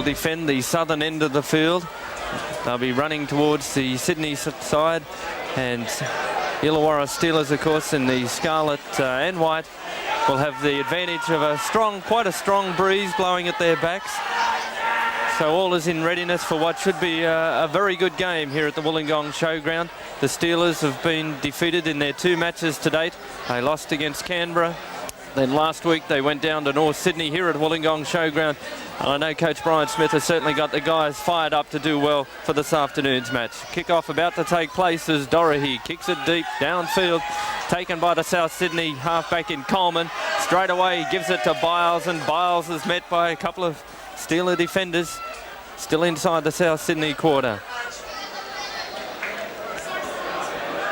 will defend the southern end of the field. They'll be running towards the Sydney side, and Illawarra Steelers, of course, in the scarlet and white, will have the advantage of quite a strong breeze blowing at their backs. So all is in readiness for what should be a very good game here at the Wollongong Showground. The Steelers have been defeated in their 2 matches to date. They lost against Canberra. Then last week they went down to North Sydney here at Wollongong Showground. And I know Coach Brian Smith has certainly got the guys fired up to do well for this afternoon's match. Kickoff about to take place as Dorahy kicks it deep downfield, taken by the South Sydney halfback in Coleman. Straight away he gives it to Biles, and Biles is met by a couple of Steeler defenders still inside the South Sydney quarter.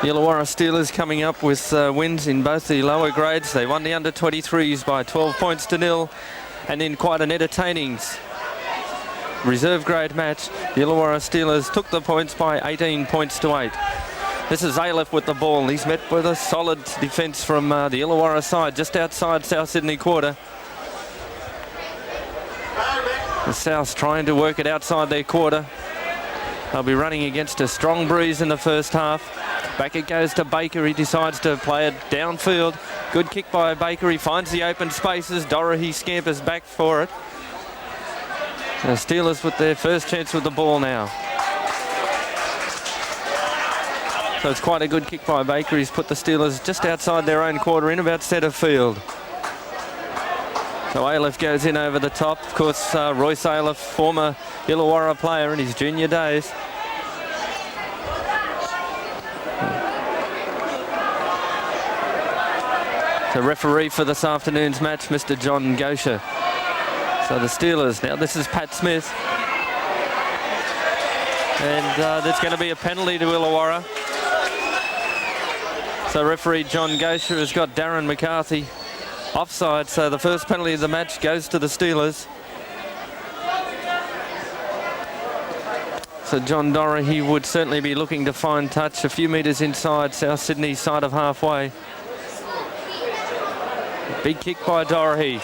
The Illawarra Steelers coming up with wins in both the lower grades. They won the under-23s by 12 points to 0, and in quite an entertaining reserve grade match, the Illawarra Steelers took the points by 18 points to 8. This is Ayliffe with the ball. He's met with a solid defence from the Illawarra side, just outside South Sydney quarter. The Souths trying to work it outside their quarter. They'll be running against a strong breeze in the first half. Back it goes to Baker. He decides to play it downfield. Good kick by Baker. He finds the open spaces. Dorahy scampers back for it. The Steelers with their first chance with the ball now. So it's quite a good kick by Baker. He's put the Steelers just outside their own quarter, in about centre field. So Ayliffe goes in over the top. Of course, Royce Ayliffe, former Illawarra player in his junior days. The referee for this afternoon's match, Mr. John Gocher. So the Steelers, now this is Pat Smith. And there's going to be a penalty to Illawarra. So referee John Gocher has got Darren McCarthy offside, so the first penalty of the match goes to the Steelers. So John Dorahy would certainly be looking to find touch a few metres inside South Sydney's side of halfway. Big kick by Dorahy.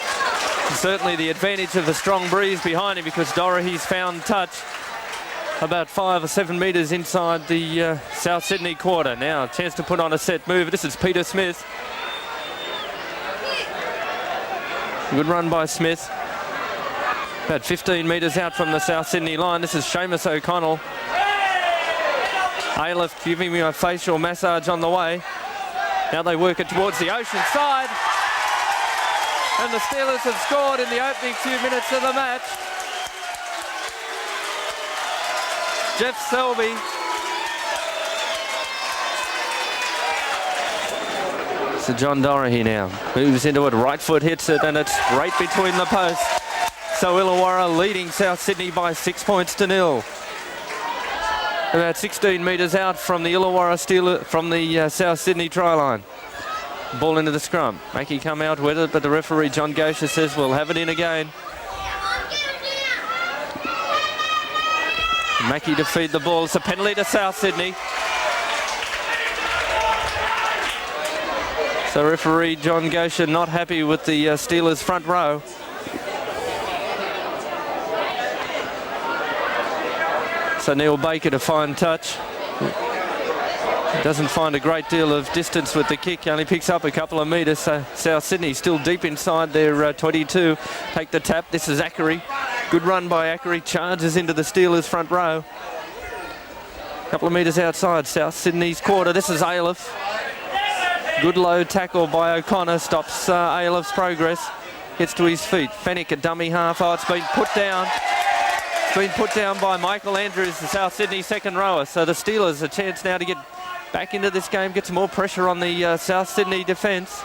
Certainly the advantage of the strong breeze behind him, because Dorahy's found touch about 5 or 7 metres inside the South Sydney quarter. Now a chance to put on a set move. This is Peter Smith. Good run by Smith. About 15 metres out from the South Sydney line. This is Seamus O'Connell. Ayliffe giving me a facial massage on the way. Now they work it towards the ocean side. And the Steelers have scored in the opening few minutes of the match. Jeff Selby. So John Dorahy now moves into it, right foot hits it, and it's right between the posts. So Illawarra leading South Sydney by 6 points to 0. About 16 metres out from the Illawarra Steelers, from the South Sydney try line. Ball into the scrum. Mackey come out with it, but the referee John Gocher says we'll have it in again. Mackey to feed the ball. It's a penalty to South Sydney. So referee John Gocher not happy with the Steelers front row. So Neil Baker to find touch. Doesn't find a great deal of distance with the kick, only picks up a couple of metres. So South Sydney still deep inside their 22. Take the tap. This is Akkary. Good run by Akkary. Charges into the Steelers front row. A couple of metres outside South Sydney's quarter. This is Ayliffe. Good low tackle by O'Connor. Stops Ayliffe's progress. Gets to his feet. Fenech a dummy half. Oh, it's been put down. It's been put down by Michael Andrews, the South Sydney second rower. So the Steelers a chance now to get back into this game, get some more pressure on the South Sydney defence.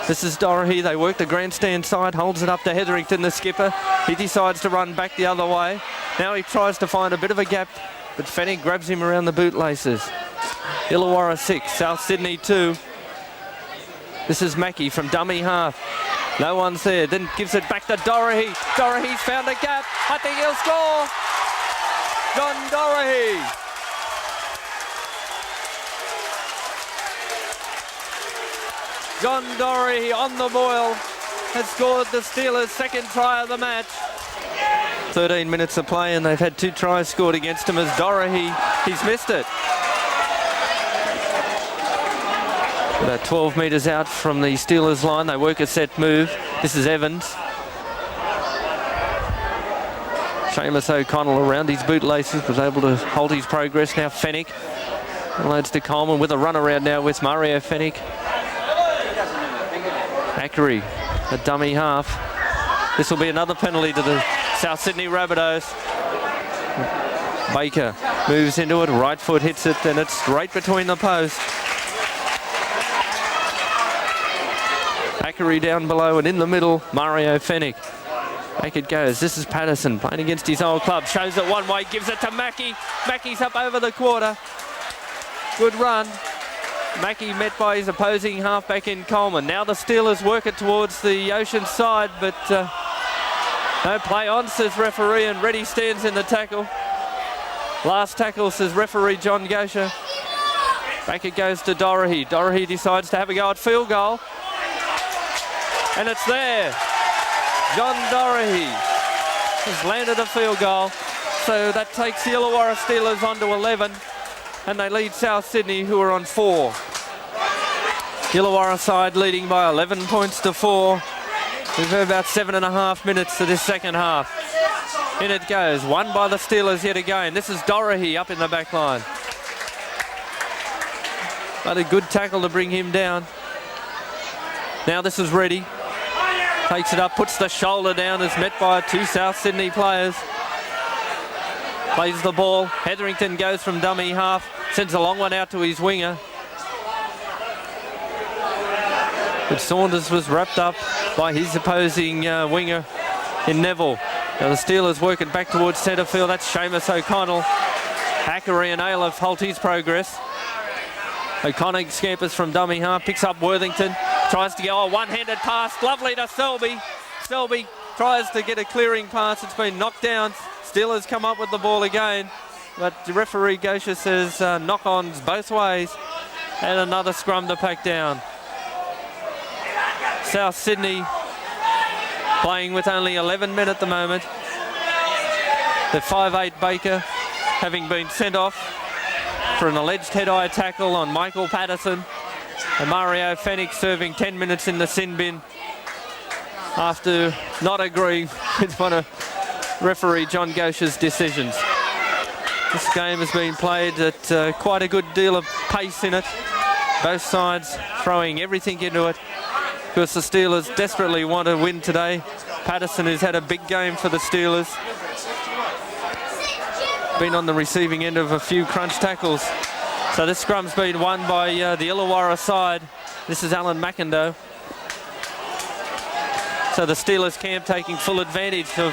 This is Dorahy. They work the grandstand side, holds it up to Hetherington, the skipper. He decides to run back the other way. Now he tries to find a bit of a gap, but Fenech grabs him around the bootlaces. Illawarra 6, South Sydney 2. This is Mackey from dummy half. No one's there. Then gives it back to Dorahy. Dorahy's found a gap. I think he'll score. John Dorahy. John Dorahy on the boil. has scored the Steelers' second try of the match. 13 minutes of play and they've had 2 tries scored against him as Dorahy, he's missed it. About 12 metres out from the Steelers line, they work a set move. This is Evans. Seamus O'Connell around his bootlaces was able to hold his progress. Now Fenech loads to Coleman with a run around now with Mario Fenech. Akkary, a dummy half. This will be another penalty to the South Sydney Rabbitohs. Baker moves into it, right foot hits it, and it's straight between the posts. Akkary down below and in the middle, Mario Fenech. Back it goes. This is Pattison playing against his old club. Shows it one way, gives it to Mackey. Mackey's up over the quarter. Good run. Mackey met by his opposing halfback in Coleman. Now the Steelers work it towards the Ocean side, but no play on, says referee, and Reddy stands in the tackle. Last tackle, says referee John Gocher. Back it goes to Dorahy. Dorahy decides to have a go at field goal. And it's there. John Dorahy has landed a field goal. So that takes the Illawarra Steelers on to 11. And they lead South Sydney, who are on 4. Illawarra side leading by 11 points to 4. We've had about 7.5 minutes to this second half. In it goes. Won by the Steelers yet again. This is Dorahy up in the back line. But a good tackle to bring him down. Now this is Reddy. Takes it up, puts the shoulder down, is met by 2 South Sydney players. Plays the ball. Hetherington goes from dummy half, sends a long one out to his winger. But Saunders was wrapped up by his opposing winger in Neville. Now the Steelers work it back towards centre field. That's Seamus O'Connell. Akkary and Ayliffe halt his progress. O'Connell scampers from dummy half, picks up Worthington. Tries to go a one-handed pass, lovely to Selby. Selby tries to get a clearing pass, it's been knocked down. Steelers come up with the ball again, but the referee Gocher says knock-ons both ways. And another scrum to pack down. South Sydney playing with only 11 men at the moment. The 5'8" Baker having been sent off for an alleged head-eye tackle on Michael Pattison. And Mario Fenech serving 10 minutes in the sin bin after not agreeing with one of referee John Gocher's decisions. This game has been played at quite a good deal of pace in it. Both sides throwing everything into it because the Steelers desperately want to win today. Pattison, who's had a big game for the Steelers, been on the receiving end of a few crunch tackles. So this scrum's been won by the Illawarra side. This is Alan McIndoe. So the Steelers camp taking full advantage of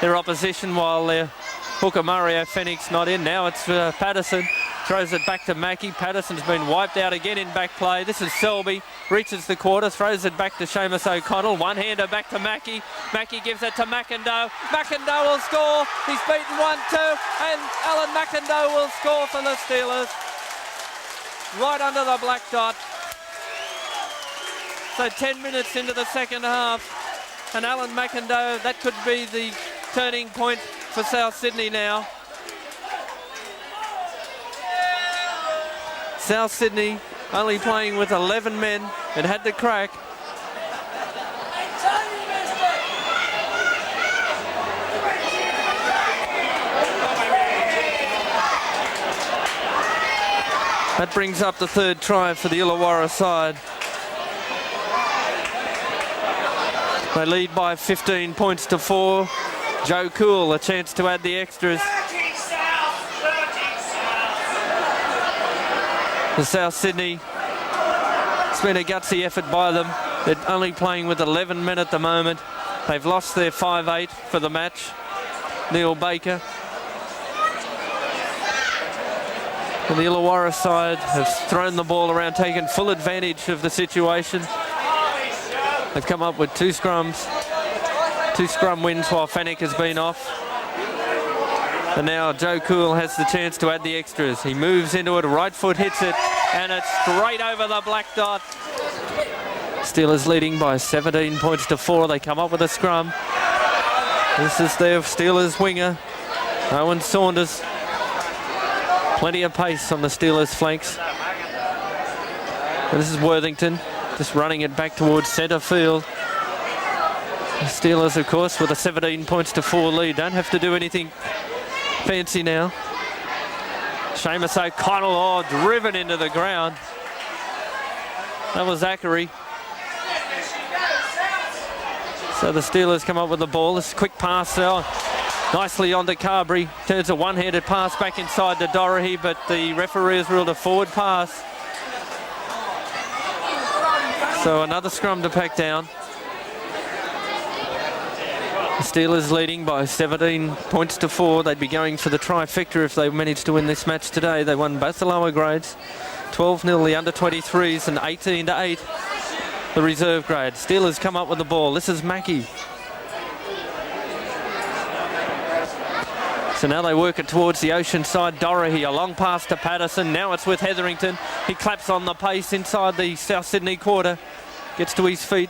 their opposition while their hooker Mario Fenech's not in. Now it's Pattison. Throws it back to Mackey. Pattison's been wiped out again in back play. This is Selby. Reaches the quarter. Throws it back to Seamus O'Connell. One-hander back to Mackey. Mackey gives it to McIndoe. McIndoe will score. He's beaten 1-2. And Alan McIndoe will score for the Steelers. Right under the black dot. So 10 minutes into the second half. And Alan McIndoe, that could be the turning point for South Sydney now. South Sydney only playing with 11 men and had to crack. That brings up the third try for the Illawarra side. They lead by 15 points to 4. Joe Cool, a chance to add the extras. The South Sydney, it's been a gutsy effort by them. They're only playing with 11 men at the moment. They've lost their 5'8" for the match, Neil Baker. And the Illawarra side have thrown the ball around, taken full advantage of the situation. They've come up with 2 scrums, 2 scrum wins while Fenech has been off. And now Joe Cool has the chance to add the extras. He moves into it, right foot hits it, and it's straight over the black dot. Steelers leading by 17 points to 4. They come up with a scrum. This is their Steelers winger, Owen Saunders. Plenty of pace on the Steelers flanks. And this is Worthington, just running it back towards centre field. The Steelers, of course, with a 17 points to 4 lead. Don't have to do anything fancy now. Seamus O'Connell, driven into the ground. That was Akkary. So the Steelers come up with the ball. This quick pass nicely onto Carberry. Turns a one-handed pass back inside to Dorahy, but the referee has ruled a forward pass. So another scrum to pack down. The Steelers leading by 17 points to 4. They'd be going for the trifecta if they managed to win this match today. They won both the lower grades, 12-0 the under-23s and 18-8 the reserve grade. Steelers come up with the ball. This is Mackey. So now they work it towards the ocean side. Dorahy, a long pass to Pattison. Now it's with Hetherington. He claps on the pace inside the South Sydney quarter. Gets to his feet.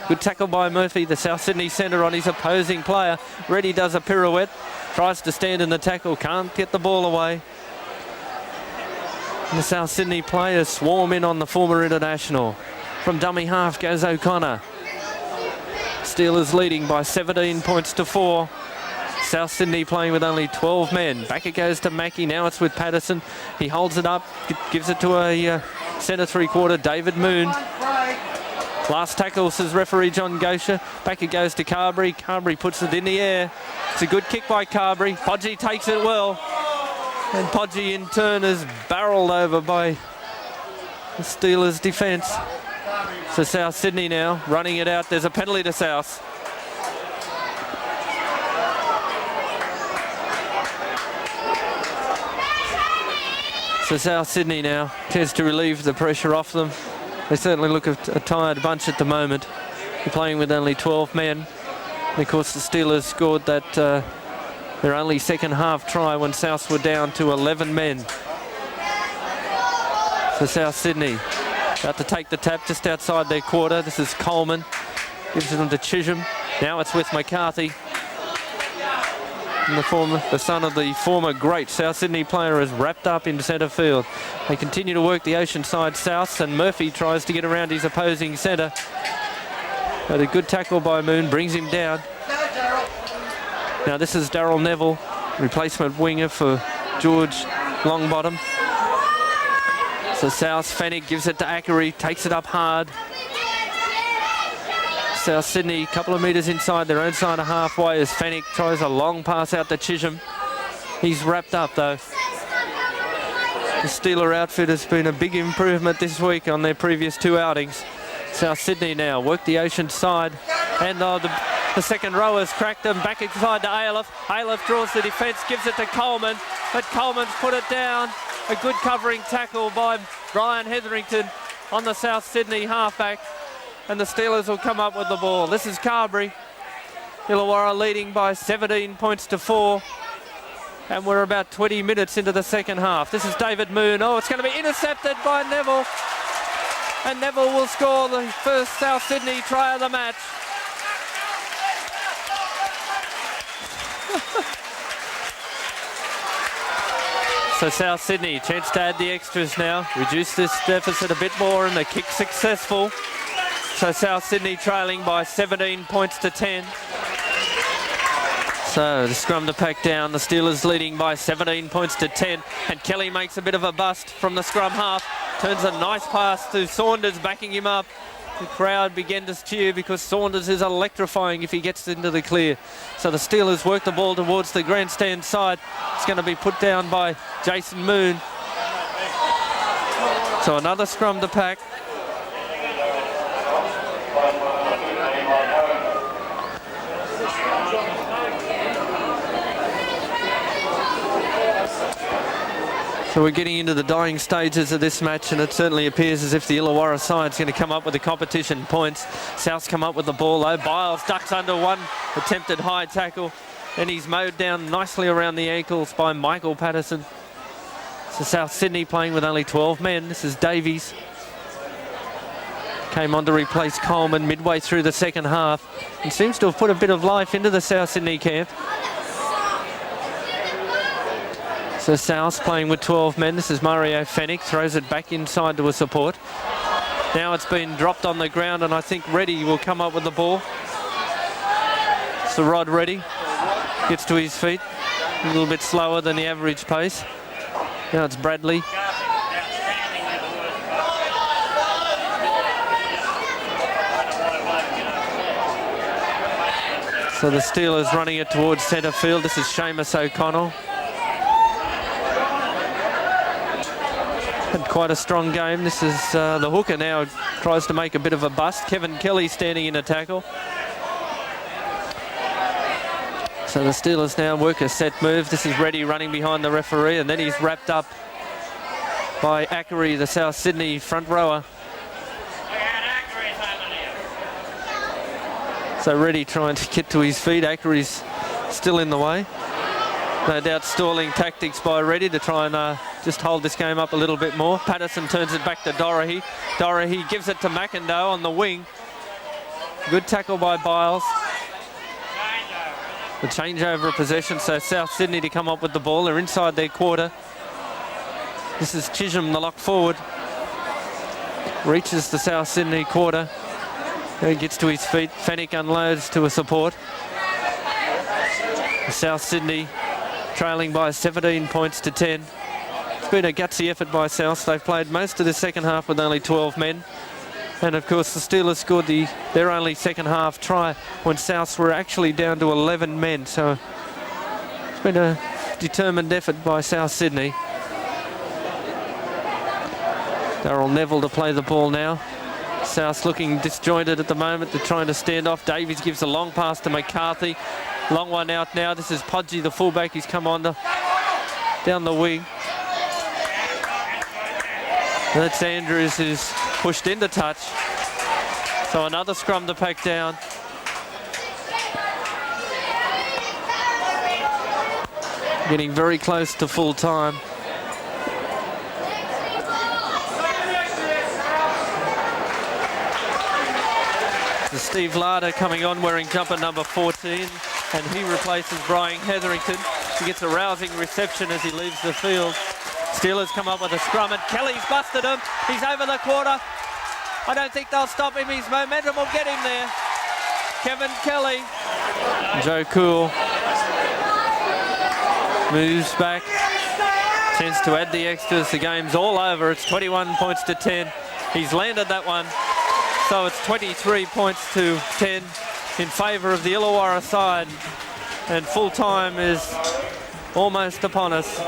Good tackle by Murphy, the South Sydney centre, on his opposing player. Reddy does a pirouette. Tries to stand in the tackle. Can't get the ball away. And the South Sydney players swarm in on the former international. From dummy half goes O'Connor. Steelers leading by 17 points to 4. South Sydney playing with only 12 men. Back it goes to Mackey. Now it's with Pattison. He holds it up, gives it to a centre three-quarter, David Moon. Last tackle, says referee John Gocher. Back it goes to Carberry. Carberry puts it in the air. It's a good kick by Carberry. Pobjie takes it well. And Pobjie in turn is barrelled over by the Steelers' defence. So South Sydney now running it out. There's a penalty to South. So South Sydney now tends to relieve the pressure off them. They certainly look a tired bunch at the moment. They're playing with only 12 men. And of course the Steelers scored that their only second half try when South were down to 11 men. So South Sydney about to take the tap just outside their quarter. This is Coleman. Gives it to Chisholm. Now it's with McCarthy. And the son of the former great South Sydney player is wrapped up in centre field. They continue to work the Oceanside Souths, and Murphy tries to get around his opposing centre. But a good tackle by Moon brings him down. Now this is Darryl Neville, replacement winger for George Longbottom. So South Fenech gives it to Akkary, takes it up hard. South Sydney, a couple of metres inside their own side of halfway as Fenech tries a long pass out to Chisholm. He's wrapped up though. The Steeler outfit has been a big improvement this week on their previous two outings. South Sydney now work the ocean side, and the second row has cracked them back inside to Ayliffe. Ayliffe draws the defence, gives it to Coleman, but Coleman's put it down. A good covering tackle by Brian Hetherington on the South Sydney halfback, and the Steelers will come up with the ball. This is Carberry. Illawarra leading by 17 points to 4. And we're about 20 minutes into the second half. This is David Moon. Oh, it's going to be intercepted by Neville. And Neville will score the first South Sydney try of the match. So South Sydney, chance to add the extras now. Reduce this deficit a bit more, and the kick successful. So South Sydney trailing by 17 points to 10. So the scrum to pack down. The Steelers leading by 17 points to 10. And Kelly makes a bit of a bust from the scrum half. Turns a nice pass to Saunders, backing him up. The crowd began to cheer because Saunders is electrifying if he gets into the clear. So the Steelers work the ball towards the grandstand side. It's going to be put down by Jason Moon. So another scrum to pack. So we're getting into the dying stages of this match, and it certainly appears as if the Illawarra side's going to come up with the competition points. South's come up with the ball though. Biles ducks under one attempted high tackle, and he's mowed down nicely around the ankles by Michael Pattison. So South Sydney playing with only 12 men. This is Davies. came on to replace Coleman midway through the second half and seems to have put a bit of life into the South Sydney camp. So South playing with 12 men. This is Mario Fenech, throws it back inside to a support. Now it's been dropped on the ground, and I think Reddy will come up with the ball. So Rod Reddy gets to his feet, a little bit slower than the average pace. Now it's Bradley. So the Steelers running it towards centre field. This is Seamus O'Connell. Had quite a strong game. This is the hooker now tries to make a bit of a bust. Kevin Kelly standing in a tackle. So the Steelers now work a set move. This is Reddy running behind the referee, and then he's wrapped up by Akkary, the South Sydney front rower. So Reddy trying to get to his feet. Ackery's still in the way. No doubt stalling tactics by Reddy to try and just hold this game up a little bit more. Pattison turns it back to Dorahy. Dorahy gives it to McIndoe on the wing. Good tackle by Biles. The changeover of possession, so South Sydney to come up with the ball. They're inside their quarter. This is Chisholm, the lock forward. Reaches the South Sydney quarter. He gets to his feet. Fenech unloads to a support. South Sydney trailing by 17 points to 10. It's been a gutsy effort by South. They've played most of the second half with only 12 men. And of course the Steelers scored their only second half try when Souths were actually down to 11 men. So it's been a determined effort by South Sydney. Neville to play the ball now. South looking disjointed at the moment. They're trying to stand off. Davies gives a long pass to McCarthy. Long one out now. This is Pobjie, the fullback. He's come on down the wing. That's Andrews who's pushed into touch. So another scrum to pack down. Getting very close to full time. Steve Larder coming on wearing jumper number 14, and he replaces Brian Hetherington. He gets a rousing reception as he leaves the field. Steelers come up with a scrum, and Kelly's busted him. He's over the quarter. I don't think they'll stop him. His momentum will get him there. Kevin Kelly. Joe Cool moves back, tends to add the extras. The game's all over. It's 21 points to 10. He's landed that one. So it's 23 points to 10 in favour of the Illawarra side, and full time is almost upon us.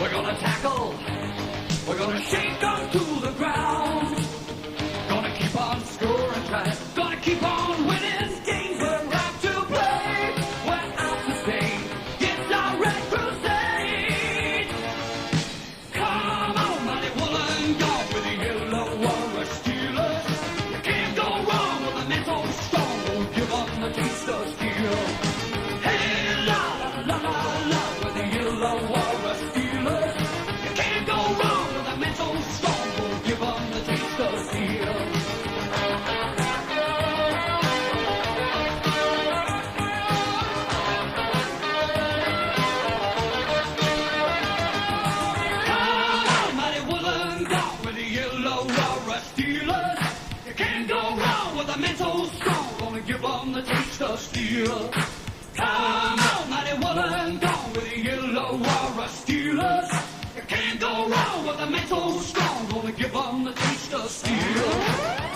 We're gonna tackle, we're gonna shake them to the ground, gonna keep on scoring tries. Keep on winning games, we're out to play, we're out to stay, it's our red crusade. Come on, mighty Wollongong with the Illawarra Steelers. You can't go wrong with a mental strong, won't give up the taste of steel. Hey, la la la la with the Illawarra Steelers. You can't go wrong with a mental strong, won't give up the taste of steel. Mental strong, gonna give them the taste of steel. Come on, mighty Wollongong with the Illawarra Steelers. You can't go wrong with the mental strong, gonna give them the taste of steel.